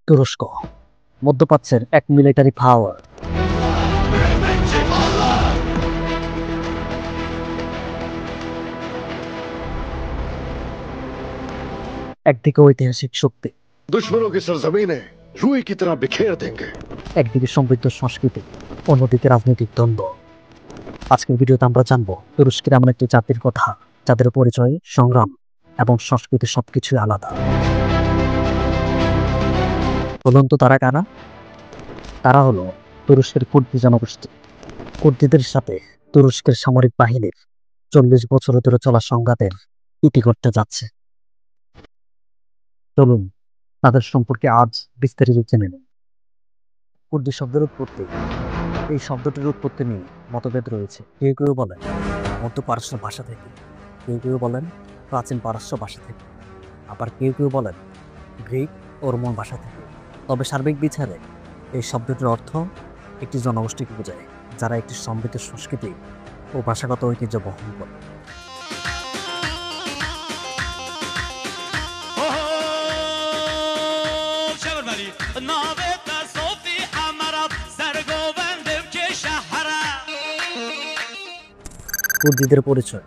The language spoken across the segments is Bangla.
তুরস্ক মধ্যপ্রাচ্যের এক মিলিটারি পাওয়ার। একদিকে ঐতিহাসিক শক্তি, दुश्मनों की सरजमीन है रुई की तरह बिखेर देंगे। একদিকে সমৃদ্ধ সংস্কৃতি, অন্যদিকে রাজনৈতিক দ্বন্দ্ব। আজকের ভিডিওতে আমরা জানবো তুরস্কের এমন একটি জাতির কথা যাদের পরিচয়, সংগ্রাম এবং সংস্কৃতি সবকিছুই আলাদা। বলুন তো তারা কারা? তারা হলো তুরস্কের কুর্দি জনগোষ্ঠী। কুর্দিদের সাথে তুরস্কের সামরিক বাহিনীর 40 বছর ধরে চলা সংঘাতের ইতি করতে যাচ্ছে। চলুন তাদের সম্পর্কে আজ বিস্তারিত জেনে নিন। কুর্দি শব্দের উৎপত্তি। এই শব্দটির উৎপত্তি নিয়ে মতভেদ রয়েছে। কেউ কেউ বলেন মধ্য পারস্য ভাষা থেকে, কেউ কেউ বলেন প্রাচীন পারস্য ভাষা থেকে, আবার কেউ কেউ বলেন গ্রিক ও রোমান ভাষা থেকে। তবে সার্বিক বিচারে এই শব্দটির অর্থ একটি জনগোষ্ঠীকে বোঝায় যারা একটি সমৃদ্ধ সংস্কৃতি ও ভাষাগত ঐতিহ্য বহন করে। কুর্দিদের পরিচয়।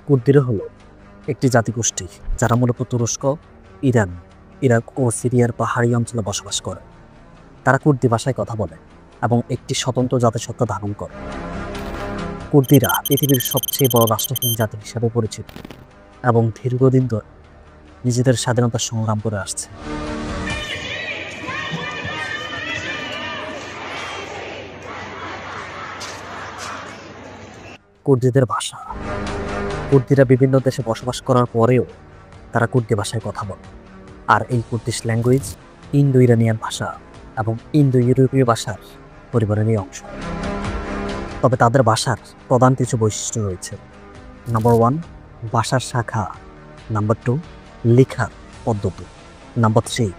কুর্দিরা হলো একটি জাতিগোষ্ঠী যারা মূলত তুরস্ক, ইরান, ইরাক ও সিরিয়ার পাহাড়ি অঞ্চলে বসবাস করে। তারা কুর্দি ভাষায় কথা বলে এবং একটি স্বতন্ত্র জাতিসত্তা ধারণ করে। কুর্দিরা পৃথিবীর সবচেয়ে বড় রাষ্ট্রহীন জাতি হিসাবে পরিচিত এবং দীর্ঘদিন ধরে নিজেদের স্বাধীনতা সংগ্রাম করে আসছে। কুর্দিদের ভাষা। কুর্দিরা বিভিন্ন দেশে বসবাস করার পরেও তারা কুর্দি ভাষায় কথা বলে, আর এই কুর্দিশ ল্যাঙ্গুয়েজ ইন্দো ইরানিয়ান ভাষা এবং ইন্দো ইউরোপীয় ভাষার পরিবারেরই অংশ। তবে তাদের ভাষার প্রধান কিছু বৈশিষ্ট্য রয়েছে। নাম্বার 1, ভাষার শাখা। নাম্বার 2, লেখার পদ্ধতি। নাম্বার 3,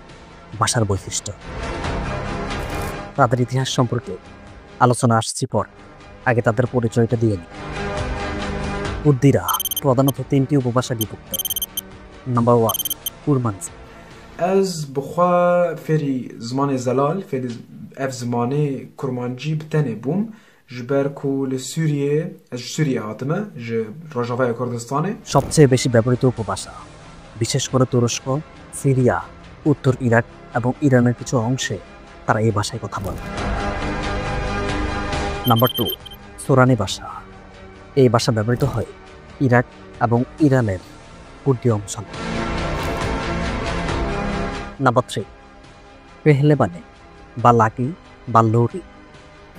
ভাষার বৈশিষ্ট্য। তাদের ইতিহাস সম্পর্কে আলোচনা আসছি পর, আগে তাদের পরিচয়টা দিয়ে নিই। কুর্দিরা প্রধানত 3টি উপভাষা বিভক্ত। নাম্বার 1, কুরমানজি। از بخوا فری زمان زلال فری اف زمانه کرمانجی بتنه بوم جبر کول سوریه از سوریه هاتمه ج رجاوای کردستانه সবচেয়ে বেশি ব্যবহৃত উপভাষা, বিশেষ করে তুরস্ক, সিরিয়া, উত্তর ইরাক এবং ইরানের কিছু অংশে তারা এই ভাষায় কথা বলে। নাম্বার 2, সোরানি ভাষা। এই ভাষা ব্যবহৃত হয় ইরাক এবং ইরানের কুর্দি অঞ্চলে। নাম্বার 3, পেহলেবানে বা লাকি বা লোরি।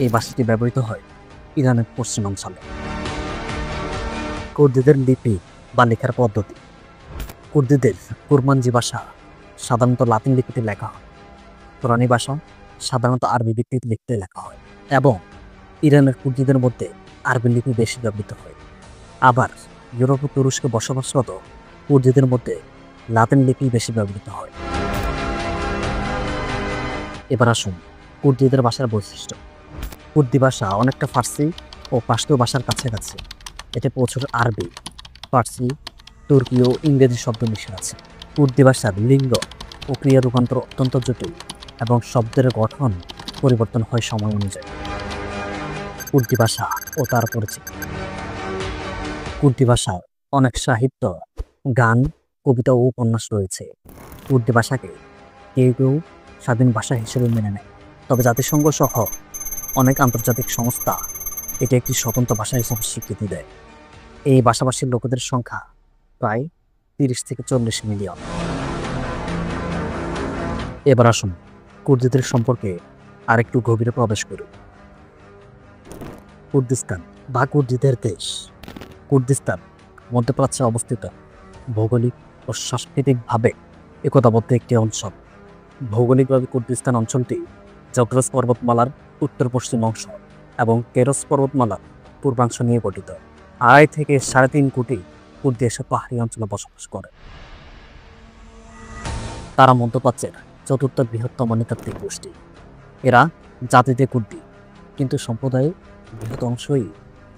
এই ভাষাটি ব্যবহৃত হয় ইরানের পশ্চিমাঞ্চলে। কুর্দিদের লিপি বা লেখার পদ্ধতি। কুর্দিদের কুরমানজি ভাষা সাধারণত লাতিন লিপিতে লেখা হয়। সোরানি ভাষা সাধারণত আরবি লিপিতে লিখতে লেখা হয় এবং ইরানের কুর্দিদের মধ্যে আরবি লিপি বেশি ব্যবহৃত হয়। আবার ইউরোপ ও তুরস্কে বসবাসরত কুর্দিদের মধ্যে লাতিন লিপি বেশি ব্যবহৃত হয়। এবার আসুন কুর্দিদের ভাষার বৈশিষ্ট্য। কুর্দি ভাষা অনেকটা ফার্সি ও পাশতু ভাষার কাছাকাছি। এতে প্রচুর আরবি, ফার্সি, তুর্কি ও ইংরেজি শব্দ মিশে আছে। কুর্দি ভাষার লিঙ্গ ও ক্রিয়া রূপান্তর অত্যন্ত জটিল এবং শব্দের গঠন পরিবর্তন হয় সময় অনুযায়ী। কুর্দি ভাষা ও তার পরিচিতি। কুর্দি ভাষার অনেক সাহিত্য, গান, কবিতা ও উপন্যাস রয়েছে। কুর্দি ভাষাকে কেউ কেউ স্বাধীন ভাষা হিসেবে মেনে নেয়, তবে জাতিসংঘ সহ অনেক আন্তর্জাতিক সংস্থা এটি একটি স্বতন্ত্র ভাষা হিসেবে স্বীকৃতি দেয়। এই ভাষাভাষীর লোকেদের সংখ্যা প্রায় 30 থেকে 40 মিলিয়ন। এবার আসুন কুর্দিদের সম্পর্কে আরেকটু গভীরে প্রবেশ করি। কুর্দিস্তান বা কুর্দিদের দেশ। কুর্দিস্তান মধ্যপ্রাচ্যে অবস্থিত, ভৌগোলিক ও সাংস্কৃতিকভাবে একতাবদ্ধ একটি অঞ্চল। ভৌগোলিকভাবে কুর্দিস্তান অঞ্চলটি জগ্রস পর্বতমালার উত্তর পশ্চিম অংশ এবং কেরস পর্বতমালার পূর্বাংশ নিয়ে গঠিত। 2.5 থেকে 3.5 কোটি কুর্দি এসব পাহাড়ি অঞ্চলে বসবাস করে। তারা মধ্যপ্রাচ্যের 4র্থ বৃহত্তম নৃতাত্ত্বিক গোষ্ঠী। এরা জাতিতে কুর্দি, কিন্তু সম্প্রদায়ের বৃহৎ অংশই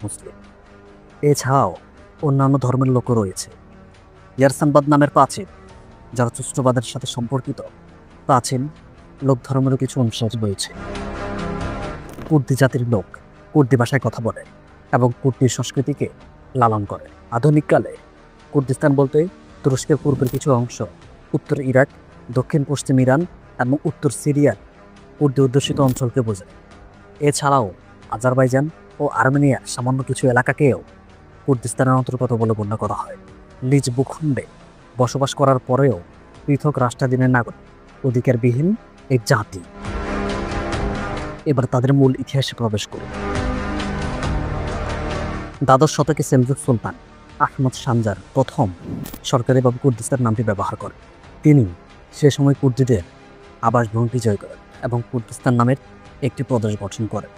মুসলিম। এছাড়াও অন্যান্য ধর্মের লোকও রয়েছে। ইয়ারসানবাদ নামের প্রাচীন, যারা তুষ্টবাদের সাথে সম্পর্কিত, প্রাচীন লোক ধর্মেরও কিছু অনুসার রয়েছে। কুর্দি জাতির লোক কুর্দি ভাষায় কথা বলে এবং কুর্দি সংস্কৃতিকে লালন করে। আধুনিককালে কুর্দিস্তান বলতে তুরস্কের পূর্বের কিছু অংশ, উত্তর ইরাক, দক্ষিণ পশ্চিম ইরান এবং উত্তর সিরিয়ার কুর্দি অধ্যুষিত অঞ্চলকে বোঝায়। এছাড়াও আজারবাইজান ও আর্মেনিয়ার সামান্য কিছু এলাকাকেও কুর্দিস্তানের অন্তর্গত বলে গণ্য করা হয়। নিজ ভূখণ্ডে বসবাস করার পরেও পৃথক রাষ্ট্রাধীনের নাগরিক অধিকারবিহীন এই জাতি। এবার তাদের মূল ইতিহাসে প্রবেশ করুন। দ্বাদশ শতকে সেলজুক সুলতান আহমদ সানজার প্রথম সরকারিভাবে কুর্দিস্তান নামটি ব্যবহার করেন। তিনি সে সময় কুর্দিদের আবাসভূমি বিজয় করেন এবং কুর্দিস্তান নামের একটি প্রদেশ গঠন করেন।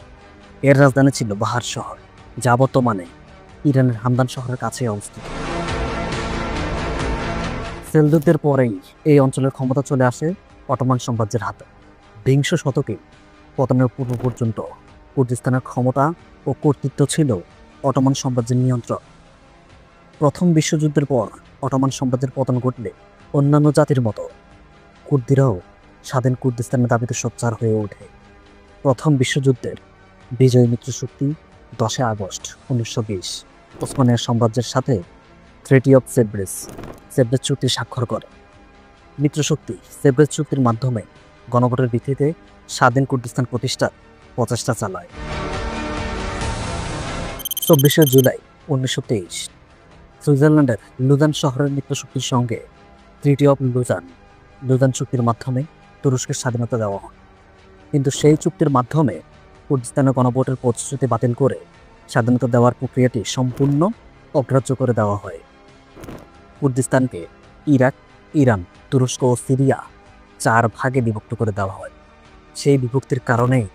এর রাজধানী ছিল বাহার শহর, যা বর্তমানে ইরানের হামদান শহরের কাছে অবস্থিত। সেলজুকদের পরেই এই অঞ্চলের ক্ষমতা চলে আসে অটোমান সাম্রাজ্যের হাতে। বিংশ শতকে পতনের পূর্ব পর্যন্ত কুর্দিস্তানের ক্ষমতা ও কর্তৃত্ব ছিল অটোমান সাম্রাজ্যের নিয়ন্ত্রণ। প্রথম বিশ্বযুদ্ধের পর অটোমান সাম্রাজ্যের পতন ঘটলে অন্যান্য জাতির মতো কুর্দিরাও স্বাধীন কুর্দিস্তানের দাবিতে সোচ্চার হয়ে ওঠে। প্রথম বিশ্বযুদ্ধের বিজয়ী মিত্রশক্তি 10 আগস্ট 1920 ওসমানিয়া সাম্রাজ্যের সাথে ট্রিটি অফ সেব্রেস চুক্তি স্বাক্ষর করে। মিত্রশক্তি সেব্রেস চুক্তির মাধ্যমে গণভোটের ভিত্তিতে স্বাধীন কুর্দিস্তান প্রতিষ্ঠার প্রচেষ্টা চালায়। 24শে জুলাই 1923 সুইজারল্যান্ডের লুজান শহরের মিত্রশক্তির সঙ্গে ট্রিটি অফ লুজান চুক্তির মাধ্যমে তুরস্কের স্বাধীনতা দেওয়া হয়। কিন্তু সেই চুক্তির মাধ্যমে কুর্দিস্তানের গণভোটের প্রতিশ্রুতি বাতিল করে স্বাধীনতা দেওয়ার প্রক্রিয়াটি সম্পূর্ণ অগ্রাহ্য করে দেওয়া হয়। কুর্দিস্তানকে ইরাক, ইরান, তুরস্ক ও সিরিয়া 4 ভাগে বিভক্ত করে দেওয়া হয়। সেই বিভক্তির কারণেই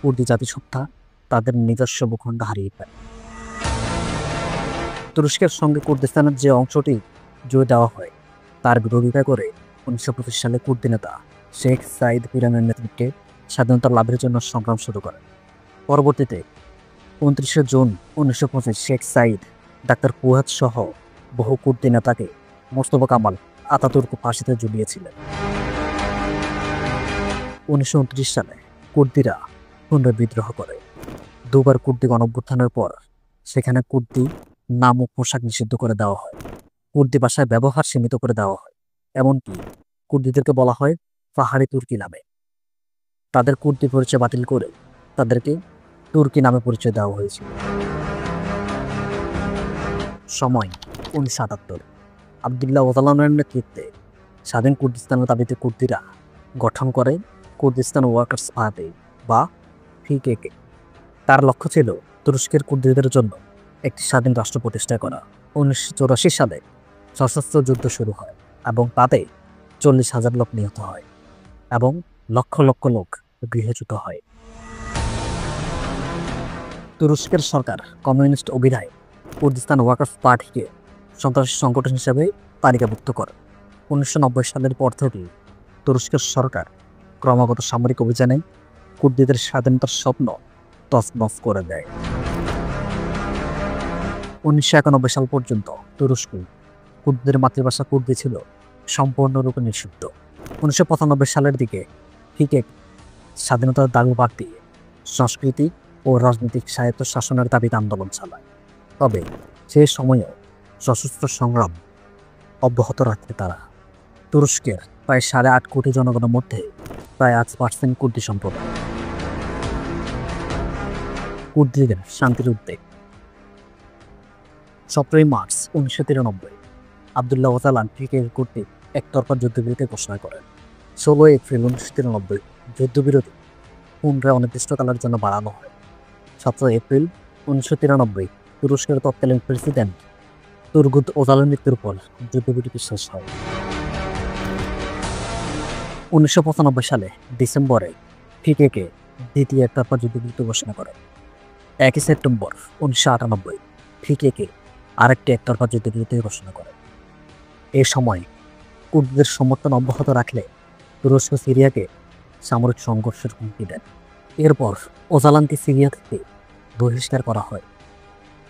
কুর্দি জাতিসত্তা তাদের নিজস্ব ভূখণ্ড হারিয়ে ফেলে। তুরস্কের সঙ্গে কুর্দিস্তানের যে অংশটি জুড়ে দেওয়া হয় তার বিরোধিতা করে 1925 সালে কুর্দি নেতা শেখ সাইদ পিরানের নেতৃত্বে স্বাধীনতা লাভের জন্য সংগ্রাম শুরু করেন। পরবর্তীতে 29শে জুন 1925 শেখ সাইদ, ডাক্তার ফুয়াদ সহ বহু কুর্দি নেতাকে মোস্তফা কামাল আতাতুর্ক ফাঁসিতে ঝুলিয়েছিলেন। 1929 সালে কুর্দিরা পুনর্বিদ্রোহ করে। দুবার কুর্দি গণঅভ্যুত্থানের পর সেখানে কুর্দি নাম ও পোশাক নিষিদ্ধ করে দেওয়া হয়। কুর্দি ভাষায় ব্যবহার সীমিত করে দেওয়া হয়। এমনকি কুর্দিদেরকে বলা হয় পাহাড়ি তুর্কি নামে। তাদের কুর্দি পরিচয় বাতিল করে তাদেরকে তুর্কি নামে পরিচয় দেওয়া হয়েছিল। সময় 1978 আবদুল্লাহ ওজালানের নেতৃত্বে স্বাধীন কুর্দিস্তানের দাবিতে কুর্দিরা গঠন করে কুর্দিস্তান ওয়ার্কার্স পার্টি বা পিকেকে। তার লক্ষ্য ছিল তুরস্কের কুর্দিদের জন্য একটি স্বাধীন রাষ্ট্র প্রতিষ্ঠা করা। 1984 সালে সশস্ত্র যুদ্ধ শুরু হয় এবং তাতে 40,000 লোক নিহত হয় এবং লক্ষ লক্ষ লোক গৃহচ্যুত হয়। তুরস্কের সরকার কমিউনিস্ট অভিধায় কুর্দিস্তান ওয়ার্কার্স পার্টিকে সন্ত্রাসী সংগঠন হিসেবে তালিকাভুক্ত করে। 1990 সালের পর থেকে তুরস্কের সরকার ক্রমাগত সামরিক অভিযানে কুর্দিদের স্বাধীনতার স্বপ্ন তছনছ করে দেয়। 1991 সাল পর্যন্ত তুরস্ক কুর্দিদের মাতৃভাষা কুর্দি ছিল সম্পূর্ণরূপে নিষিদ্ধ। 1995 সালের দিকে পিকেক স্বাধীনতার দাবি বাদ দিয়ে সংস্কৃতি ও রাজনৈতিক স্বায়ত্তশাসনের দাবিতে আন্দোলন চালায়। তবে সে সময়েও সশস্ত্র সংগ্রাম অব্যাহত রাখতে তারা তুরস্কের প্রায় 8.5 কোটি জনগণের মধ্যে প্রায় 8% কুর্দি সম্প্রদায়। কুর্দিদের শান্তির উদ্বেগ। 17 মার্চ 1993 আবদুল্লাহ ওজালান পিকেক কর্তৃক একতরফা যুদ্ধবিরতি ঘোষণা করেন। 16 এপ্রিল 1993 যুদ্ধবিরতি পুনরায় অনির্দিষ্টকালের জন্য বাড়ানো হয়। 17 এপ্রিল 1993 তুরস্কের তৎকালীন প্রেসিডেন্ট তুরগুত ওজালানের মৃত্যুর পর যুদ্ধবিরতি শেষ হয়। 1995 সালে ডিসেম্বরে পিকেকে দ্বিতীয় একতরফা যুদ্ধবিরতি ঘোষণা করে। 1 সেপ্টেম্বর 1998 পিকেকে আরেকটি একতরফা যুদ্ধবিরতি ঘোষণা করে। এ সময় কুর্দিদের সমর্থন অব্যাহত রাখলে তুরস্ক সিরিয়াকে সামরিক সংঘর্ষের হুমকি দেন। এরপর ওজালানকে সিরিয়া থেকে বহিষ্কার করা হয়।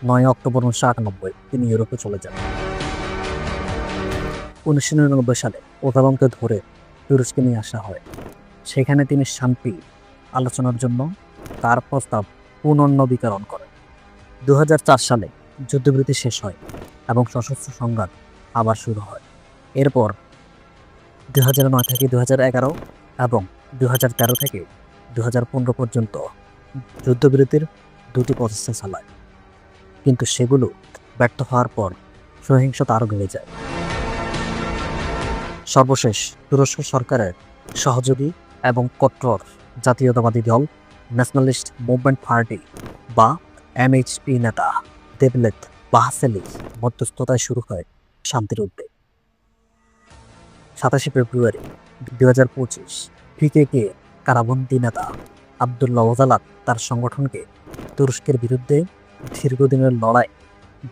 9 অক্টোবর 1998 তিনি ইউরোপে চলে যান। 1999 সালে ওজালানকে ধরে তুরস্কে নিয়ে আসা হয়। সেখানে তিনি শান্তি আলোচনার জন্য তার প্রস্তাব পুনর্নবীকরণ করেন। 2004 সালে যুদ্ধবিরতি শেষ হয় এবং সশস্ত্র সংঘাত আবার শুরু হয়। এরপর 2009 থেকে 2011 এবং 2013 থেকে 2015 পর্যন্ত যুদ্ধবিরতির 2টি প্রচেষ্টা চালায়, কিন্তু সেগুলো ব্যর্থ হওয়ার পর সহিংসতা আরও বেড়ে যায়। সর্বশেষ তুরস্ক সরকারের সহযোগী এবং কট্টর জাতীয়তাবাদী দল ন্যাশনালিস্ট মুভমেন্ট পার্টি বা এমএইচপি নেতা দেভলেত বাহাসেলির মধ্যস্থতায় শুরু হয় শান্তির উদ্যোগ। 27 ফেব্রুয়ারি 2025 পিকেকে কারাবন্দী নেতা আবদুল্লাহ ওজালাত তার সংগঠনকে তুরস্কের বিরুদ্ধে দীর্ঘদিনের লড়াই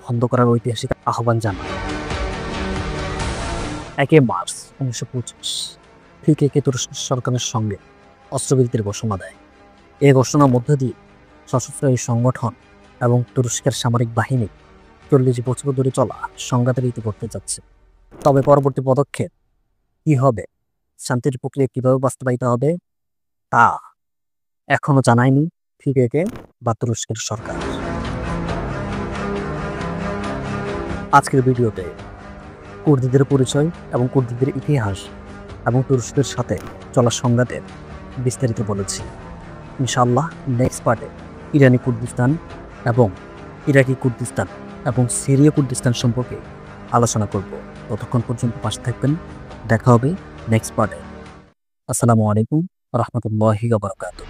বন্ধ করার ঐতিহাসিক আহ্বান জানায়। 1 মার্চ 1925 পিকেকে তুরস্ক সরকারের সঙ্গে অস্ত্রবিরতির ঘোষণা দেয়। এই ঘোষণার মধ্য দিয়ে সশস্ত্র এই সংগঠন এবং তুরস্কের সামরিক বাহিনী 40 বছর ধরে চলা সংঘাতের ইতি করতে যাচ্ছে। তবে পরবর্তী পদক্ষেপ কি হবে, শান্তির প্রক্রিয়া কিভাবে বাস্তবায়িত হবে, তা এখনো জানায়নি পিকেকে বা তুরস্কের সরকার। আজকের ভিডিওতে কুর্দিদের পরিচয় এবং কুর্দিদের ইতিহাস এবং তুরস্কের সাথে চলা সংঘাতের বিস্তারিত বলেছি। ইনশাআল্লাহ নেক্সট পার্টে ইরানি কুর্দিস্তান এবং ইরাকি কুর্দিস্তান এবং সিরিয়া কুর্দিস্তান সম্পর্কে আলোচনা করব। ততক্ষণ পর্যন্ত পাশে থাকবেন। দেখা হবে নেক্সট পার্টে। আসসালামু আলাইকুম ওয়া রাহমাতুল্লাহি ওয়া বারাকাতুহু।